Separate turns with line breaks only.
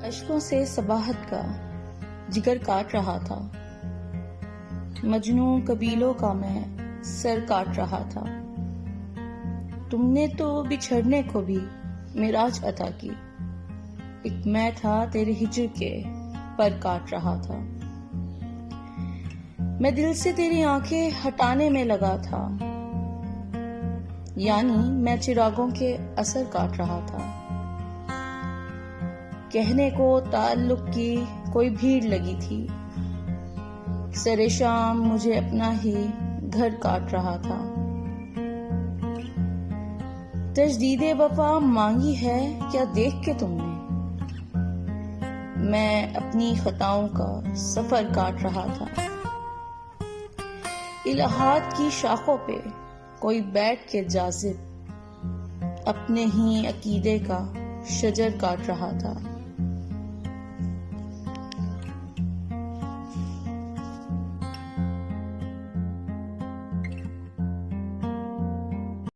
اشکوں سے صباحت کا جگر کاٹ رہا تھا، مجنوں قبیلوں کا میں سر کاٹ رہا تھا۔ تم نے تو بچھڑنے کو بھی معراج عطا کی، ایک میں تھا تیرے ہجر کے پر کاٹ رہا تھا۔ میں دل سے تیری آنکھیں ہٹانے میں لگا تھا، یعنی میں چراغوں کے اثر کاٹ رہا تھا۔ کہنے کو تعلق کی کوئی بھیڑ لگی تھی، سر شام مجھے اپنا ہی گھر کاٹ رہا تھا۔ تجدید وفا مانگی ہے کیا دیکھ کے تم نے، میں اپنی خطاؤں کا سفر کاٹ رہا تھا۔ الہات کی شاخوں پہ کوئی بیٹھ کے جاذب اپنے ہی عقیدے کا شجر کاٹ رہا تھا۔